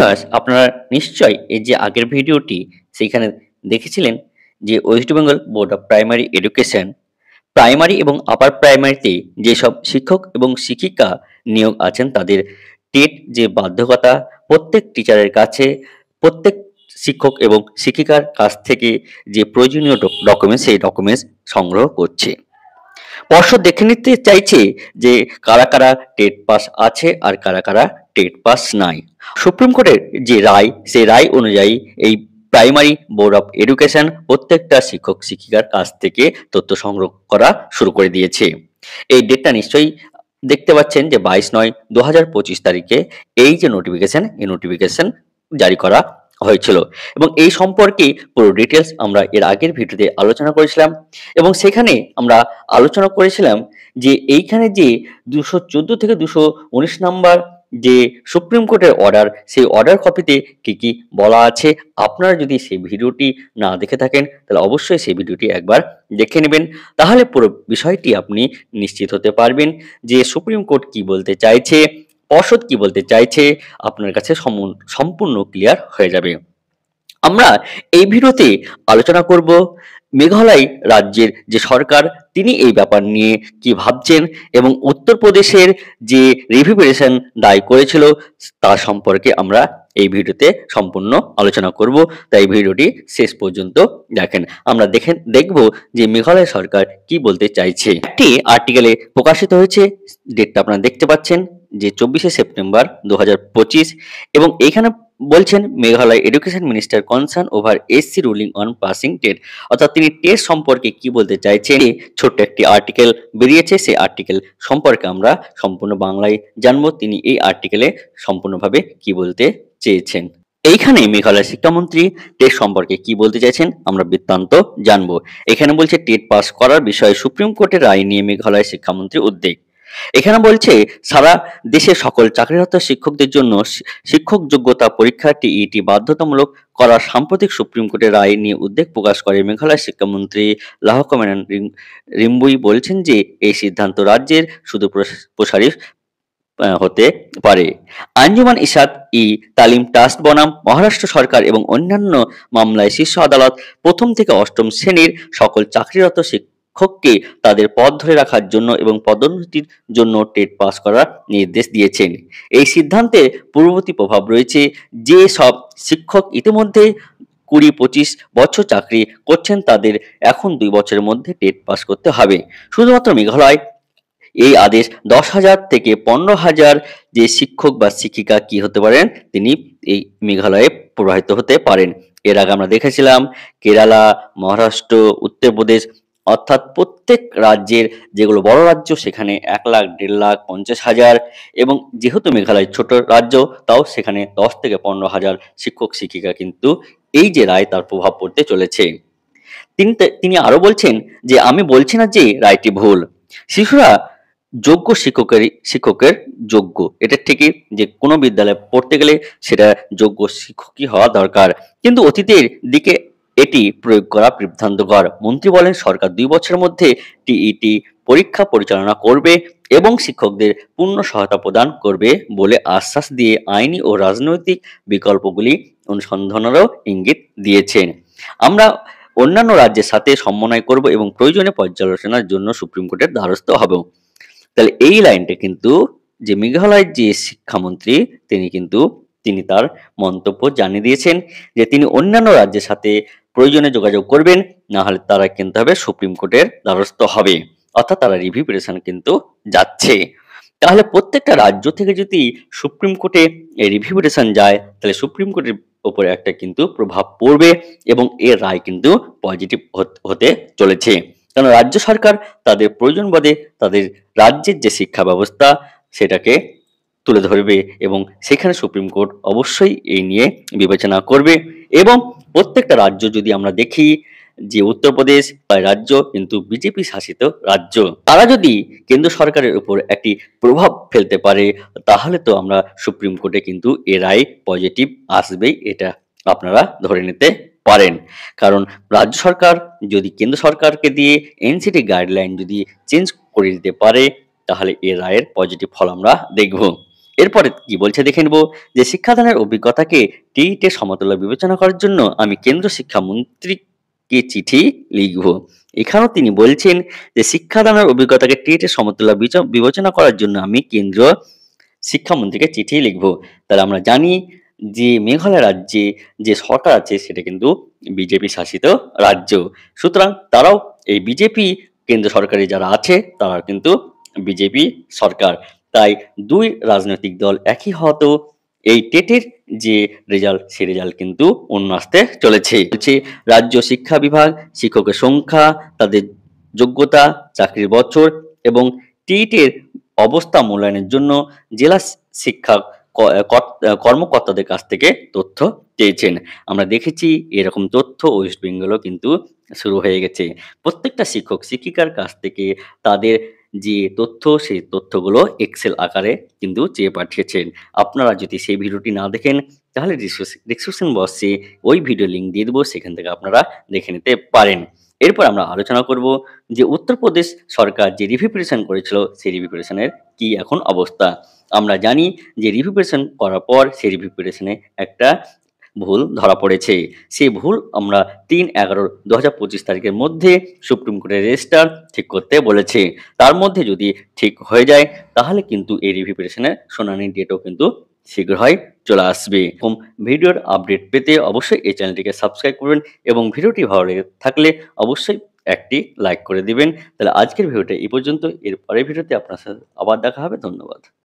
Viewers, আপনারা নিশ্চয়ই এই যে আগের ভিডিওটি সেইখানে দেখেছিলেন যে West Bengal board of primary education primary এবং আপার প্রাইমারিতে যেসব শিক্ষক এবং শিক্ষিকা নিয়োগ আছেন তাদের টেট যে বাধ্যকতা প্রত্যেক টিচারের কাছে, প্রত্যেক শিক্ষক এবং শিক্ষিকার কাছ থেকে যে প্রয়োজনীয় ডকুমেন্টস সেই ডকুমেন্টস সংগ্রহ করছে। পর্ষদ দেখে নিতে চাইছে যে কারা কারা টেট পাস আছে আর কারা কারা টেট পাস নাই। সুপ্রিম কোর্টের যে রায় সেই রায় অনুযায়ী এই প্রাইমারি বোর্ড অফ এডুকেশন প্রত্যেকটা শিক্ষক শিক্ষিকার কাছ থেকে তথ্য সংগ্রহ করা শুরু করে দিয়েছে। এই ডেটটা নিশ্চয়ই দেখতে পাচ্ছেন যে 22/9/2025 তারিখে এই যে নোটিফিকেশন এই নোটিফিকেশন জারি করা হয়েছিল এবং এই সম্পর্কে পুরো ডিটেলস আমরা এর আগের ভিডিওতে আলোচনা করেছিলাম এবং সেখানে আমরা আলোচনা করেছিলাম যে এইখানে যে 214 থেকে 219 নাম্বার যে সুপ্রিম কোর্টের অর্ডার সেই অর্ডার কপিতে কি কি বলা আছে। আপনারা যদি সেই ভিডিওটি না দেখে থাকেন তাহলে অবশ্যই সেই ভিডিওটি একবার দেখে নেবেন, তাহলে পুরো বিষয়টি আপনি নিশ্চিত হতে পারবেন যে সুপ্রিম কোর্ট কি বলতে চাইছে, পর্ষদ কি বলতে চাইছে, আপনার কাছে সম্পূর্ণ ক্লিয়ার হয়ে যাবে। আমরা এই ভিডিওতে আলোচনা করব মেঘালয় রাজ্যের যে সরকার তিনি এই ব্যাপার নিয়ে কি ভাবছেন এবং উত্তরপ্রদেশের যে রিভিউ পিটিশন দায় করেছিল তার সম্পর্কে আমরা এই ভিডিওতে সম্পূর্ণ আলোচনা করব, তাই ভিডিওটি শেষ পর্যন্ত দেখেন। আমরা দেখব যে মেঘালয় সরকার কি বলতে চাইছে। একটি আর্টিকেলে প্রকাশিত হয়েছে, ডেটটা আপনারা দেখতে পাচ্ছেন যে 24শে সেপ্টেম্বর 2025 এবং এইখানে বলছেন Meghalaya education minister concern over SC ruling on passing TET, অর্থাৎ তিনি টেস্ট সম্পর্কে কি বলতে চাইছেন। ছোট্ট একটি আর্টিকেল বেরিয়েছে, সেই আর্টিকেল সম্পর্কে আমরা সম্পূর্ণ বাংলায় জানবো তিনি এই আর্টিকেলে সম্পূর্ণভাবে কি বলতে চেয়েছেন। এইখানে মেঘালয় শিক্ষামন্ত্রী টেট সম্পর্কে কি বলতে চাইছেন আমরা বৃত্তান্ত জানবো। এখানে বলছে টেট পাস করার বিষয়ে সুপ্রিম কোর্টের রায় নিয়ে মেঘালয় শিক্ষামন্ত্রীর উদ্বেগ। এখানে বলছে সারা দেশের সকল চাকরিরত শিক্ষকদের জন্য শিক্ষক যোগ্যতা পরীক্ষা টিইটি বাধ্যতামূলক করার সাম্প্রতিক সুপ্রিম কোর্টের রায় নিয়ে উদ্বেগ প্রকাশ করে মেঘালয় শিক্ষামন্ত্রী লাহকমেন রিম্বুই বলছেন যে এই সিদ্ধান্ত রাজ্যের শুধু প্রসারী হতে পারে। আঞ্জুমান ইসাত ই তালিম ট্রাস্ট বনাম মহারাষ্ট্র সরকার এবং অন্যান্য মামলায় শীর্ষ আদালত প্রথম থেকে অষ্টম শ্রেণীর সকল চাকরিরত শিক্ষককে তাদের পদ ধরে রাখার জন্য এবং পদোন্নতির জন্য টেট পাস করার নির্দেশ দিয়েছেন। এই সিদ্ধান্তের পূর্ববর্তী প্রভাব রয়েছে যে সব শিক্ষক ইতিমধ্যে 20-25 বছর চাকরি করছেন তাদের এখন 2 বছরের মধ্যে টেট পাস করতে হবে। শুধুমাত্র মেঘালয় এই আদেশ 10,000 থেকে 15,000 যে শিক্ষক বা শিক্ষিকা কি হতে পারেন তিনি এই মেঘালয়ে প্রবাহিত হতে পারেন। এর আগে আমরা দেখেছিলাম কেরালা, মহারাষ্ট্র, উত্তরপ্রদেশ অর্থাৎ প্রত্যেক রাজ্যের যেগুলো বড় রাজ্য সেখানে 1 লাখ, 1.5 লাখ, 50,000 এবং যেহেতু মেঘালয় ছোট রাজ্য তাও সেখানে 10 থেকে 15,000 শিক্ষক শিক্ষিকা কিন্তু এই যে রায় তার প্রভাব পড়তে চলেছে। তিনি আরো বলছেন যে আমি বলছি না যে রায়টি ভুল, শিশুরা যোগ্য শিক্ষকের যোগ্য, এটা ঠিকই যে কোনো বিদ্যালয়ে পড়তে গেলে সেটা যোগ্য শিক্ষকই হওয়া দরকার, কিন্তু অতীতের দিকে এটি প্রয়োগ করা বিভ্রান্তকর। মন্ত্রী বলেন সরকার 2 বছরের মধ্যে টিইটি পরীক্ষা পরিচালনা করবে এবং শিক্ষকদের পূর্ণ সহায়তা প্রদান করবে বলে আশ্বাস দিয়ে আইনি ও রাজনৈতিক বিকল্পগুলি অনুসন্ধানেরও ইঙ্গিত দিয়েছেন। আমরা অন্যান্য রাজ্যের সাথে সমন্বয় করব এবং প্রয়োজনে পর্যালোচনার জন্য সুপ্রিম কোর্টের দ্বারস্থ হব। তাহলে এই লাইনটা কিন্তু যে মেঘালয়ের যে শিক্ষামন্ত্রী তিনি তার মন্তব্য জানিয়ে দিয়েছেন যে তিনি অন্যান্য রাজ্যের সাথে প্রয়োজনে যোগাযোগ করবেন, না হলে তারা কিন্তু হবে সুপ্রিম কোর্টের দ্বারস্থ হবে, অর্থাৎ তারা রিভিউ পিটিশন কিন্তু যাচ্ছে। তাহলে প্রত্যেকটা রাজ্য থেকে যদি সুপ্রিম কোর্টে রিভিউ পিটিশন যায় তাহলে সুপ্রিম কোর্টের উপরে একটা কিন্তু প্রভাব পড়বে এবং এর রায় কিন্তু পজিটিভ হতে চলেছে, কারণ রাজ্য সরকার তাদের প্রয়োজন বোধে তাদের রাজ্যের যে শিক্ষা ব্যবস্থা সেটাকে তুলে ধরবে এবং সেখানে সুপ্রিম কোর্ট অবশ্যই এই নিয়ে বিবেচনা করবে। এবং প্রত্যেকটা রাজ্য যদি আমরা দেখি যে উত্তরপ্রদেশ রাজ্য কিন্তু বিজেপি শাসিত রাজ্য, তারা যদি কেন্দ্র সরকারের উপর একটি প্রভাব ফেলতে পারে তাহলে তো আমরা সুপ্রিম কোর্টে কিন্তু এ রায় পজিটিভ আসবেই, এটা আপনারা ধরে নিতে পারেন। কারণ রাজ্য সরকার যদি কেন্দ্র সরকারকে দিয়ে এনসিটি গাইডলাইন যদি চেঞ্জ করে দিতে পারে তাহলে এর রায়ের পজিটিভ ফল আমরা দেখব। এরপরে কি বলছে দেখে নেব যে শিক্ষাদানের অভিজ্ঞতাকে টেটের সমতুল্য বিবেচনা করার জন্য আমি কেন্দ্র শিক্ষামন্ত্রীকে চিঠি লিখব। এখানেও তিনি বলছেন যে শিক্ষাদানের অভিজ্ঞতাকে টেটের সমতুল্য বিবেচনা করার জন্য আমি কেন্দ্র শিক্ষামন্ত্রীকে চিঠি লিখব। তাহলে আমরা জানি যে মেঘালয় রাজ্যে যে সরকার আছে সেটা কিন্তু বিজেপি শাসিত রাজ্য। সুতরাং তারাও এই বিজেপি কেন্দ্র সরকারে যারা আছে তারা কিন্তু বিজেপি সরকার। তাই দুই রাজনৈতিক দল একই হওয়াতেও এই টেটের যে রেজাল্ট সেই রেজাল্ট কিন্তু অন্য আসতে চলেছে। বলছে রাজ্য শিক্ষা বিভাগ শিক্ষকের সংখ্যা, তাদের যোগ্যতা, চাকরির বছর এবং টেটের অবস্থা মূল্যায়নের জন্য জেলা শিক্ষা কর্মকর্তাদের কাছ থেকে তথ্য চেয়েছেন। আমরা দেখেছি এরকম তথ্য ওয়েস্ট বেঙ্গলও কিন্তু শুরু হয়ে গেছে। প্রত্যেকটা শিক্ষক শিক্ষিকার কাছ থেকে তাদের যে তথ্য সেই তথ্যগুলো এক্সেল আকারে কিন্তু চেয়ে পাঠিয়েছেন। আপনারা যদি সেই ভিডিওটি না দেখেন তাহলে ডিসক্রিপশন বক্সে ওই ভিডিও লিঙ্ক দিয়ে দেবো, সেখান থেকে আপনারা দেখে নিতে পারেন। এরপর আমরা আলোচনা করব যে উত্তরপ্রদেশ সরকার যে রিভিউ পিটিশন করেছিল সেই রিভিউ পিটিশনের কি এখন অবস্থা। আমরা জানি যে রিভিউ পিটিশন করার পর সেই রিভিউ পিটিশনে একটা ভুল ধরা পড়েছে। সেই ভুল আমরা ৩/১১/২০২৫ তারিখের মধ্যে সুপ্রিম কোর্টের রেজিস্ট্রার ঠিক করতে বলেছে। তার মধ্যে যদি ঠিক হয়ে যায় তাহলে কিন্তু এই রিভিউ পিটিশনের শুনানির ডেটও কিন্তু শীঘ্রই চলে আসবে। এরকম ভিডিওর আপডেট পেতে অবশ্যই এই চ্যানেলটিকে সাবস্ক্রাইব করবেন এবং ভিডিওটি ভালো লেগে থাকলে অবশ্যই একটি লাইক করে দিবেন। তাহলে আজকের ভিডিওটা এই পর্যন্ত। এর পরের ভিডিওতে আপনার সাথে আবার দেখা হবে। ধন্যবাদ।